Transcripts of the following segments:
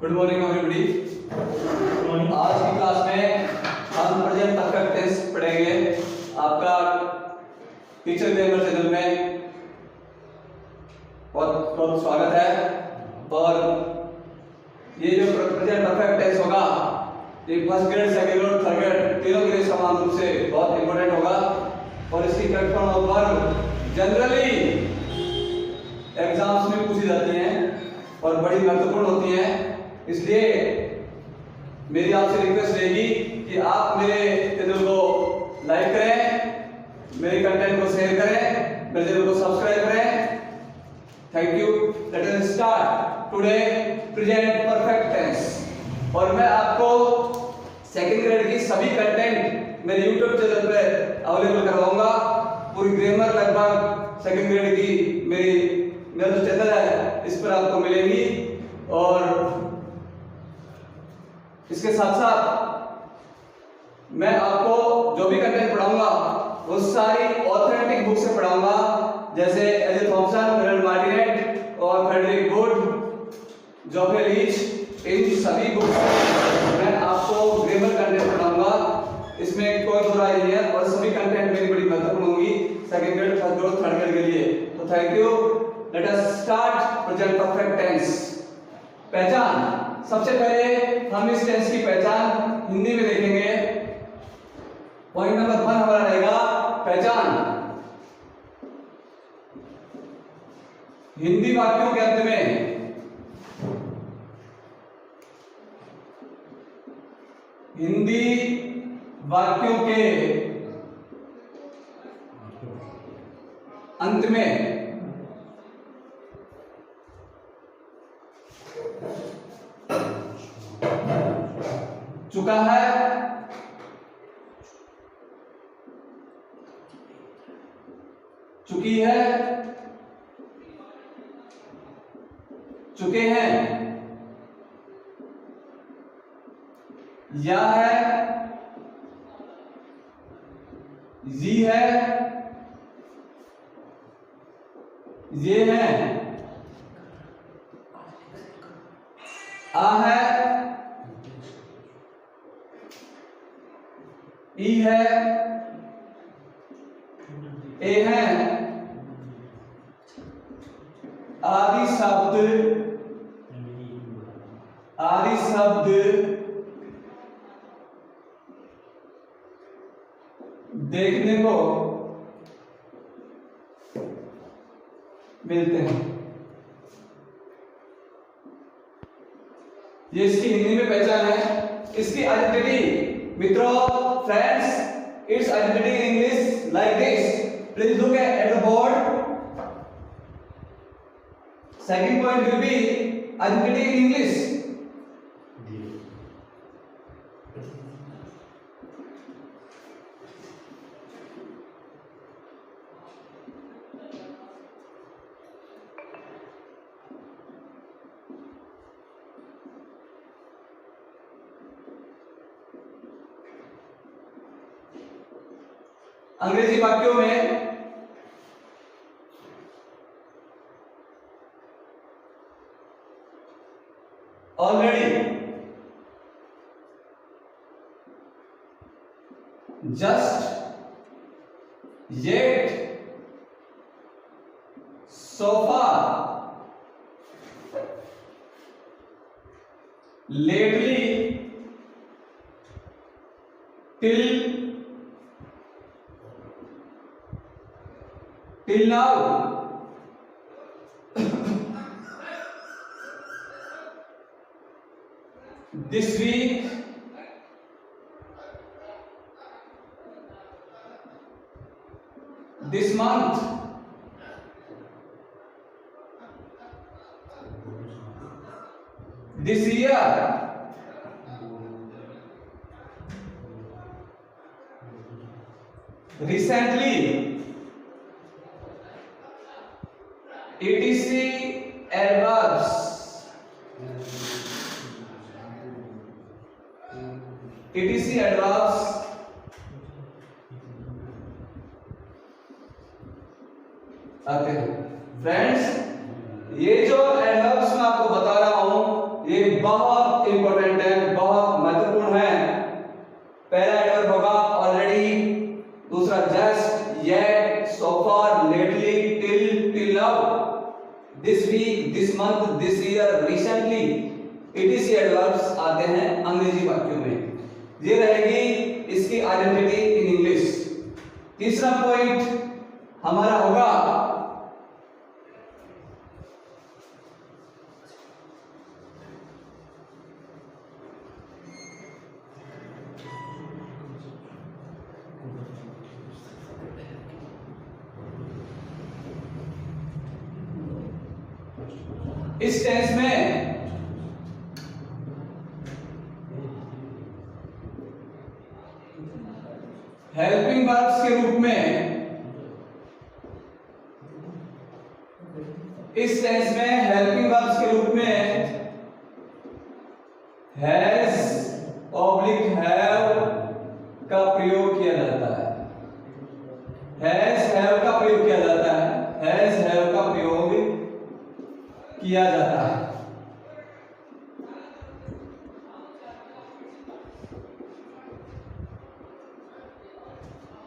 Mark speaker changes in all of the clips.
Speaker 1: Good morning everybody. आज की class में हम प्रेजेंट परफेक्ट टेंस पढ़ेंगे। आपका टीचर ग्रामर चैनल में बहुत बहुत स्वागत है। और ये जो प्रेजेंट परफेक्ट टेंस होगा ये first grade, second grade, third grade तीनों के लिए समान रूप से बहुत इंपॉर्टेंट होगा। और इसकी correct form of verb generally exams में पूछी जाती हैं और बड़ी महत्वपूर्ण होती हैं। इसलिए मेरी आपसे रिक्वेस्ट रहेगी कि आप मेरे चैनल को लाइक करें, मेरे कंटेंट को शेयर करें, मेरे चैनल को सब्सक्राइब करें। Thank you. Let us start today present perfect tense. और मैं आपको सेकंड ग्रेड की सभी कंटेंट मेरे YouTube चैनल पे अवेलेबल करवाऊंगा। पूरी ग्रामर लगभग सेकंड ग्रेड की मेरा जो चैनल है इस पर आपको मिलेगी। और इसके साथ साथ मैं आपको जो भी कंटेंट पढ़ाऊंगा वो सारी ऑथेंटिक बुक से पढ़ाऊंगा, जैसे एजे थॉमसन, रनल्ड मार्टिनेट और फ्रेडरिक वुड, जोफे लीच। इन सभी बुक मैं आपको ग्रामर कंटेंट पढ़ाऊंगा, इसमें कोई दो राय नहीं है। और सभी कंटेंट मेरी बड़ी महत्वपूर्ण होंगी second grade, first grade, third grade के लिए। तो thank you. Let us start present perfect tense. पहचान। सबसे पहले हम इस टेंस की पहचान हिंदी में देखेंगे। पॉइंट नंबर 1 हमारा रहेगा पहचान। हिंदी वाक्यों के अंत में हिंदी वाक्यों के अंत में चुका है, चुकी है, चुके हैं, या है, जी है, ये है, आ है, ई है, ए है, आदि शब्द देखने को मिलते हैं। ये इसकी हिंदी में पहचान है। इसकी आइडेंटिटी मित्रों, friends, it's identity in English like this. Please look at the board. Second point will be identity in English. अंग्रेजी वाक्यों में already, just, yet, so far, lately, till now, this week, this month, this year, recently, etc. adverbs, etc. adverbs आते हैं। Friends, ये जो adverbs मैं आपको बता रहा हूं ये बहुत month, this year, recently, etc adverbs आते हैं अंग्रेजी वाक्यों में। ये रहेगी इसकी आइडेंटिटी इन इंग्लिश। तीसरा पॉइंट हमारा होगा इस टेंस में हेल्पिंग वर्ब्स के रूप में, इस टेंस में हेल्पिंग वर्ब्स के रूप में हैज ऑब्लिक हैव का प्रयोग किया जाता है। हैज हैव का प्रयोग किया जाता है, हैज हैव का प्रयोग किया जाता है।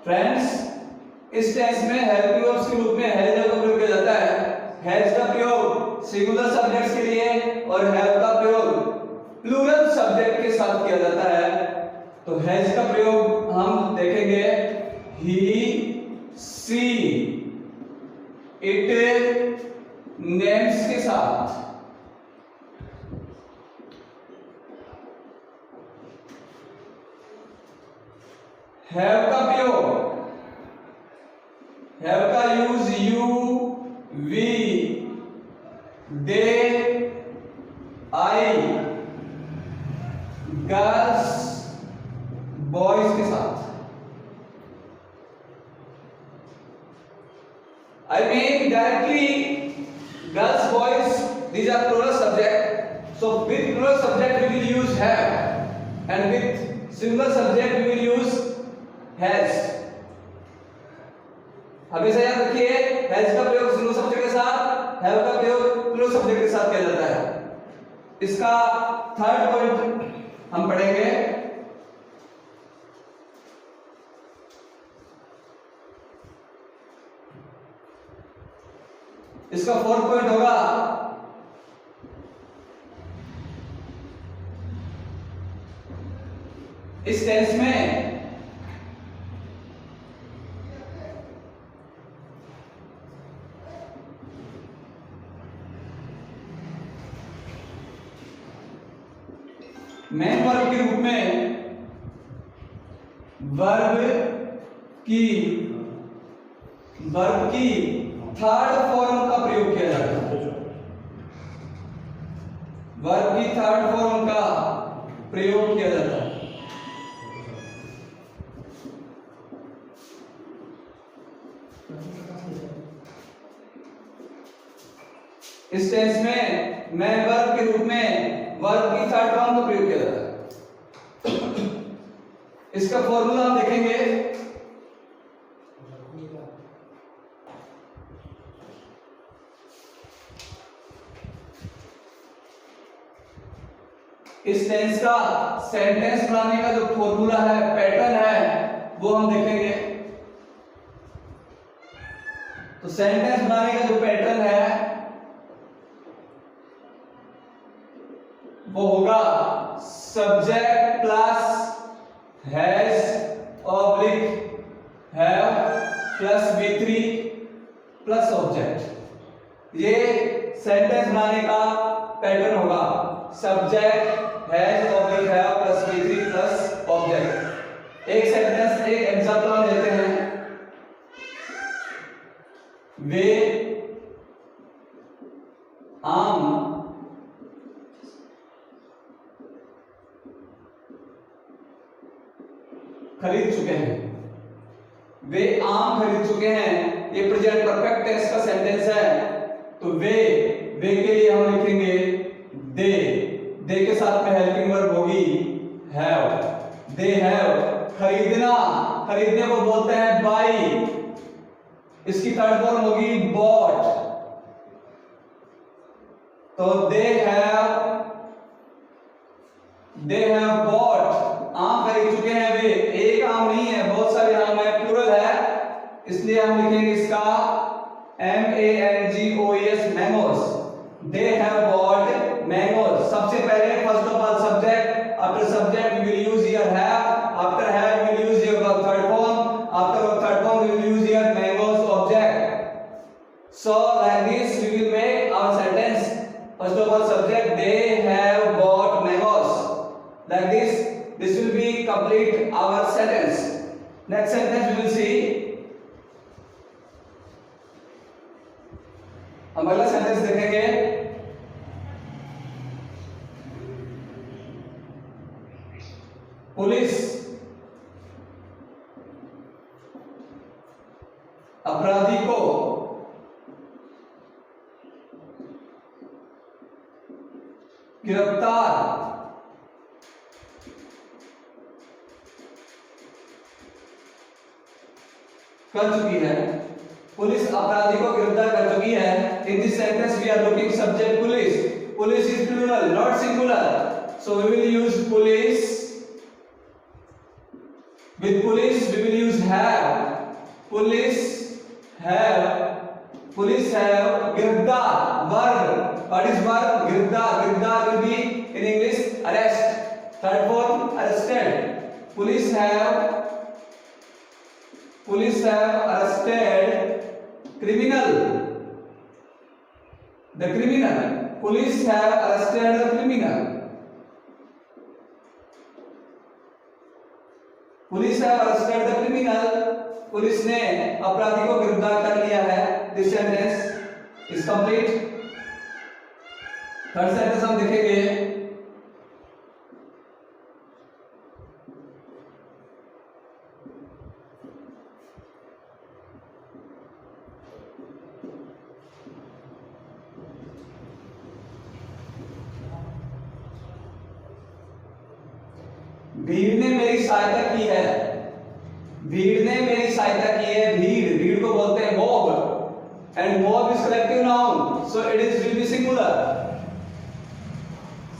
Speaker 1: फ्रेंड्स, इस टेंस में हेल्पिंग वर्ब्स के रूप में हैज का प्रयोग किया जाता है। हैज का प्रयोग सिंगुलर सब्जेक्ट्स के लिए और हैव का प्रयोग प्लूरल सब्जेक्ट के साथ किया जाता है। तो हैज का प्रयोग हम देखेंगे ही, सी, इट, नेम्स के साथ। हैव का प्रयोग, हैव का use you, we, they, I, girls, boys के साथ। I mean directly girls, boys, these are plural subject. So with plural subject we will use have, and with singular subject we will use has. हमेशा याद रखिए, has का प्रयोग singular subject के साथ, have का प्रयोग प्लूरल सब्जेक्ट के साथ किया जाता है। इसका थर्ड पॉइंट हम पढ़ेंगे। इसका फोर्थ पॉइंट होगा इस टेंस में मेन वर्ब के रूप में वर्ब की थर्ड फॉर्म का प्रयोग किया जाता है। वर्ब की थर्ड फॉर्म का प्रयोग किया जाता है। इस टेंस में मेन वर्ब के रूप में वर्ब की थर्ड फॉर्म का प्रयोग किया जाता है। इसका फॉर्मूला हम देखेंगे। इस टेंस का सेंटेंस बनाने का जो फॉर्मूला है, पैटर्न है, वो हम देखेंगे। तो सेंटेंस बनाने का जो पैटर्न है वो होगा subject plus has oblique have plus V3 plus object. ये सेंटेंस बनाने का पैटर्न होगा, subject has oblique have plus V3 plus object. एक सेंटेंस, एक एग्जांपल लेते हैं। वे आम खरीद चुके हैं। वे आम खरीद चुके हैं, ये प्रेजेंट परफेक्ट टेंस का सेंटेंस है। तो वे के लिए हम लिखेंगे दे के साथ में हेल्पिंग वर्ब होगी हैव। They have. खरीदने को बोलते हैं बाई, इसकी थर्ड फॉर्म होगी बॉट। तो दे हैव बॉट। आम खरीद चुके हैं वे। एक आम नहीं है, बहुत सारे आम है, प्लूरल है, इसलिए हम लिखेंगे इसका MANGOES mangoes. they have bought mangoes. सबसे पहले first of all subject, after subject we will use here have, after have we will use here verb third form, after verb third form we will use here mangoes object. So like this we will make our sentence. First of all subject, they have bought mangoes. Like this will be complete our sentence. Next sentence we will see. हम अगला sentence देखेंगे. Police अपराधी को गिरफ्तार कर चुकी है. Police अपराधी को गिरफ्तार कर चुकी है. In this sentence we are looking subject police. Police is plural, not singular. So we will use police. With police we will use have. Police have. Police have गिरफ्तार verb. What is verb? गिरफ्तार. गिरफ्तार will be in English arrest. Third form arrested. Police have arrested criminal. The criminal. Police have arrested the criminal. Police have arrested the criminal. Police ने अपराधी को गिरफ्तार कर लिया है. This sentence is complete. Third sentence हम देखेंगे. भीड़ ने मेरी सहायता की है. भीड़ ने मेरी सहायता की है. भीड़ को बोलते हैं mob, and mob is collective noun, so it is will be singular.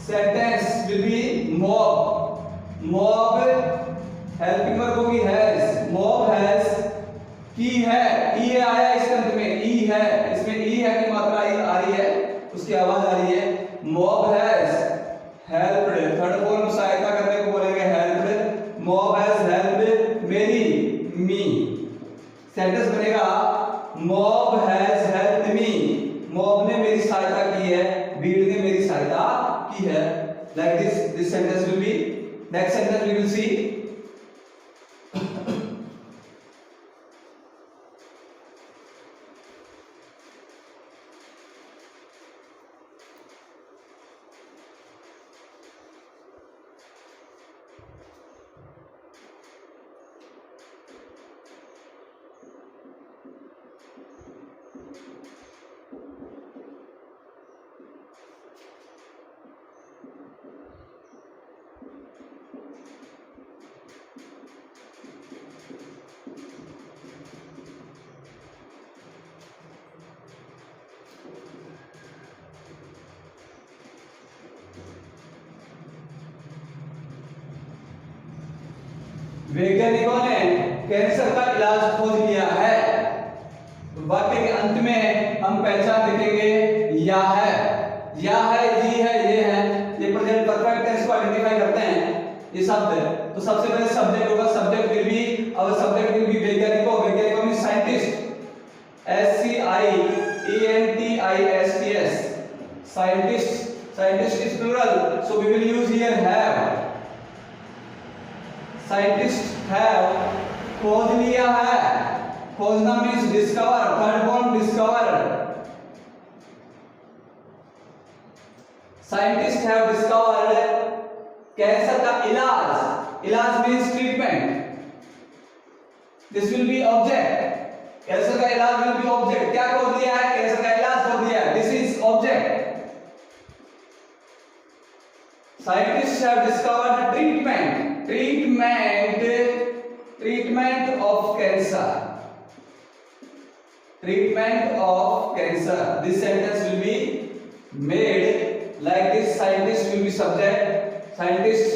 Speaker 1: Sentence will be mob. Mob helping verb होगी has. Mob has की है. ई आया इस अंत में. ई है, इसमें ई है की मात्रा आ रही है, उसकी आवाज आ रही है. Mob has helped. Third form सहायता करने को बोलेंगे helped. Mob has helped me. Sentence बनेगा mob has helped me. mob ने मेरी सहायता की है. भीड़ ने मेरी सहायता की है. Like this sentence will be. Next sentence we will see. वैज्ञानिकों ने कैंसर का इलाज खोज लिया है. वाक्य के अंत में हम पहचान लिखेंगे या है, जी है, ये है. ये प्रेजेंट परफेक्ट टेंस को आइडेंटिफाई करते हैं ये शब्द. तो सबसे पहले सब्जेक्ट होगा. सब्जेक्ट विल बी, और सब्जेक्ट विल बी वैज्ञानिकों. वैज्ञानिकों means scientist. SCIENTISTS. Scientist is plural, so we will use here have. Scientists have खोज लिया है. खोजना means discover. Third form discover. Scientists have discovered cancer का इलाज. इलाज means treatment. This will be object. Cancer का इलाज विल बी ऑब्जेक्ट. क्या खोज लिया है? कैंसर का इलाज खोज लिया है. This is object. Scientists have discovered treatment. Treatment of cancer. Treatment of cancer. This sentence will be made like this. Scientist will be subject. Scientist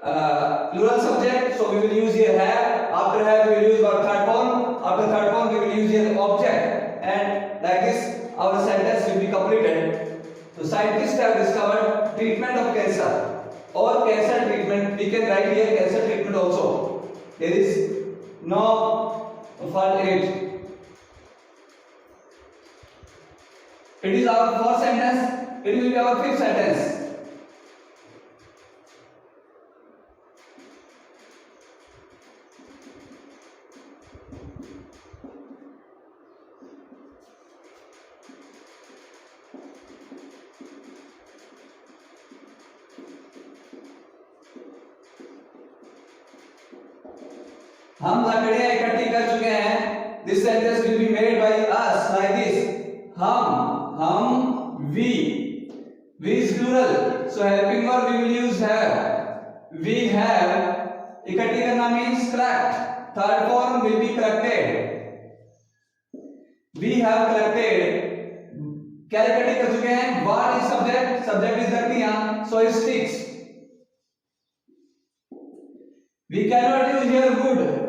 Speaker 1: plural subject. So we will use here have. After have we will use our third form. After third form we will use here object. And like this our sentence will be completed. So scientists have discovered treatment of cancer or cancer treatment. We can write here cancer treatment also. There is no fault in it. It is our fourth sentence. It will be our fifth sentence. हम लकड़ियां इकट्ठी कर चुके हैं. This sentence will be made by us like this. हम, we. We is plural, so helping verb we will use have. We have. इकट्ठी करना means collect. Third form will be collected. We have collected. क्या इकट्ठी कर चुके हैं? What is subject? Subject is लकड़ियां, so it sticks. We cannot use here wood.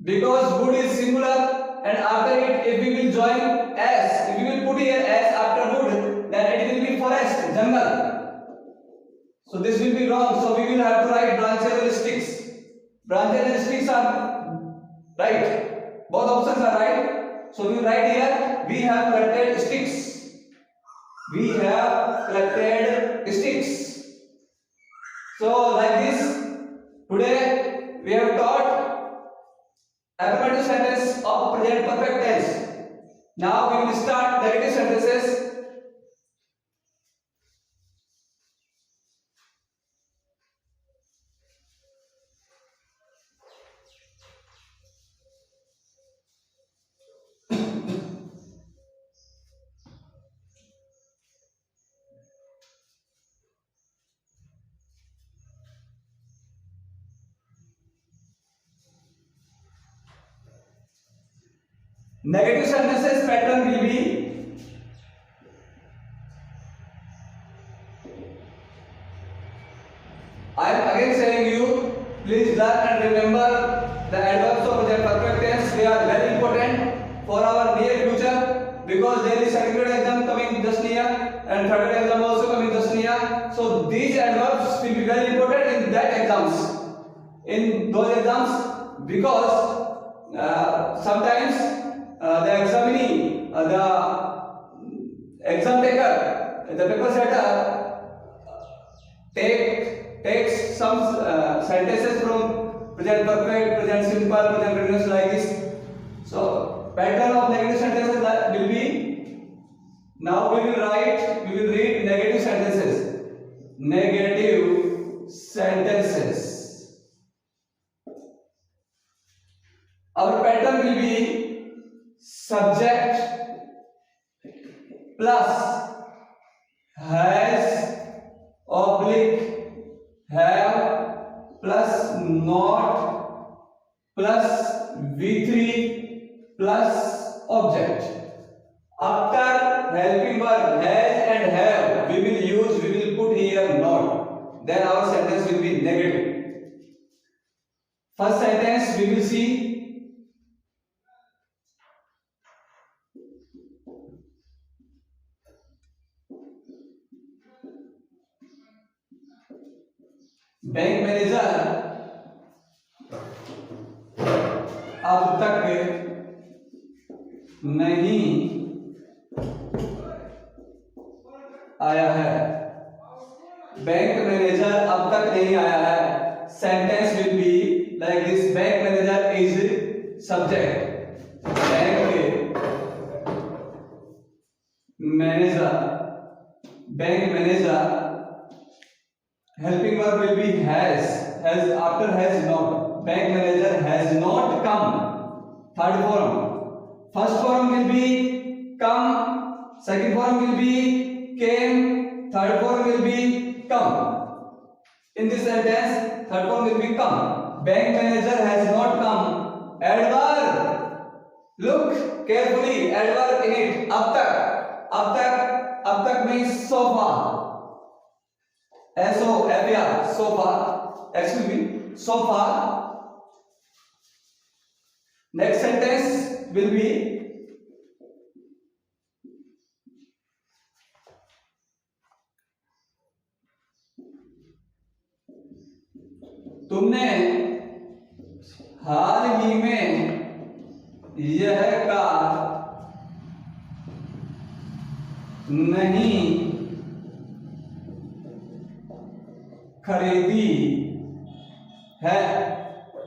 Speaker 1: Because wood is singular and after it if we will join s, if we will put here s after wood, then it will be forest, jungle. So this will be wrong, so we will have to write branches and sticks. Branches and sticks are right, both options are right. So we will write here we have collected sticks. We have collected sticks. So like this, today we have taught affirmative sentence of present perfect tense. Now we will start negative sentences. Negative sentences pattern will be I am again saying you, please learn and remember the adverbs of present perfect tense. They are very important for our near future because there is second grade exam coming just near and third grade exam also coming just near. So these adverbs will be very important in that exams, in those exams, because sometimes the examinee, the exam taker, the paper setter takes some sentences from present perfect, present simple, present continuous like this. So pattern of negative sentences will be, now we will read negative sentences. Negative sentences. Our pattern will be subject plus has oblique have plus not plus V3 plus object. After helping verb has and have we will put here not, then our sentence will be negative. First sentence we will see. Bank manager अब तक नहीं आया है. Bank manager अब तक नहीं आया है. Sentence will be like this. Bank manager is subject. Bank manager helping verb will be has after has not. Bank manager has not come. Third form. First form will be come. Second form will be came. Third form will be come. In this sentence, third form will be come. Bank manager has not come. Adverb. Look carefully. Adverb in it. अब तक means so far. S-O-F-A-R, so far. Excuse me, so far. Next sentence will be तुमने हाल ही में यह car नहीं खरीदी है।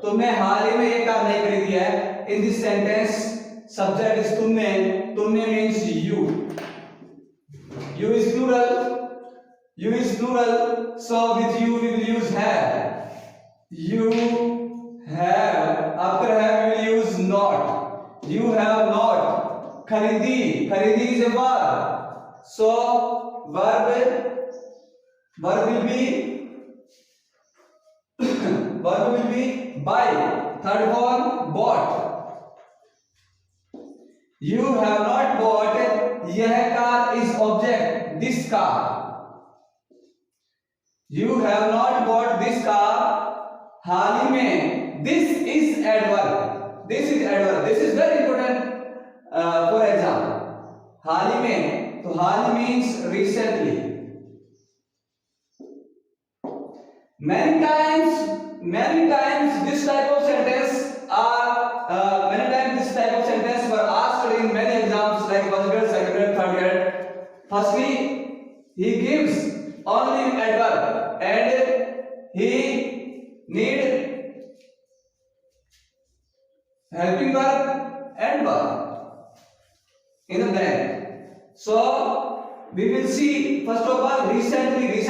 Speaker 1: तुमने हाल ही में ये कार नहीं खरीदी है। In this sentence subject is तुमने, तुमने means you, you is plural, so with you we will use have, you have, after have we will use not, you have not, खरीदी is a verb, so verb will be buy, third one bought, you have not bought, यह car is object, this car, you have not bought this car, हाल ही में, this is adverb, this is very important for exam, हाल ही में, तो हाल means recently, many times this type of sentence were asked in many exams like first grade, second grade, third grade. Firstly, he gives only adverb and he need helping verb and verb in the blank. So we will see first of all recently is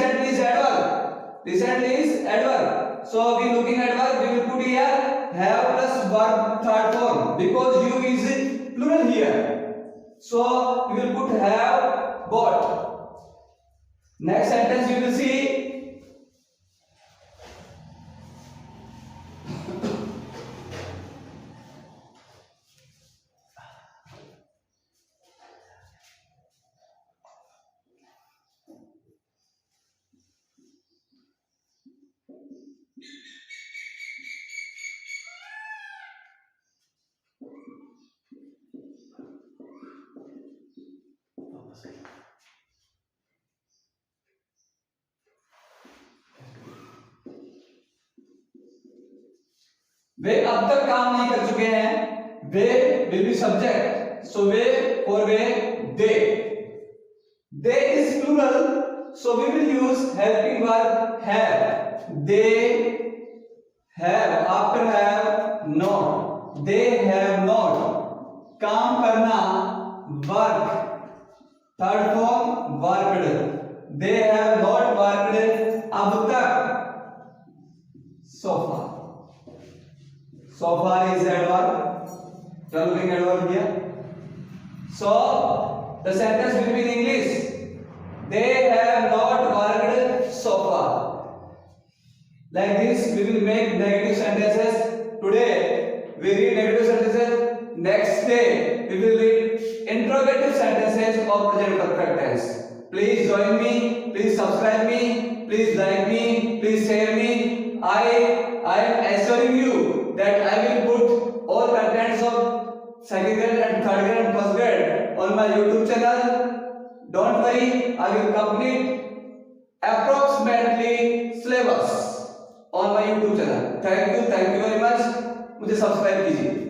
Speaker 1: adverb, so we looking at verb, we will put here have plus verb third form because you is plural here, so we will put have bought. Next sentence you will see वे अब तक काम नहीं कर चुके हैं, वे will be subject, so way for way they is plural, so we will use helping verb have, they have, after have not, they have not, काम करना work, third form worked, they have not worked अब तक, so far is adverb, you are looking adverb here, so the sentence will be in English, they have not worked so far. Like this we will make negative sentences. Today we read negative sentences, next day we will read interrogative sentences of present perfect tense. Please join me, please subscribe me, please like me, please share me. I am assuring you that I will put all contents of second grade and third grade and first grade on my YouTube channel. Don't worry, I will complete approximately syllabus on my YouTube channel. Thank you very much. मुझे subscribe कीजिए.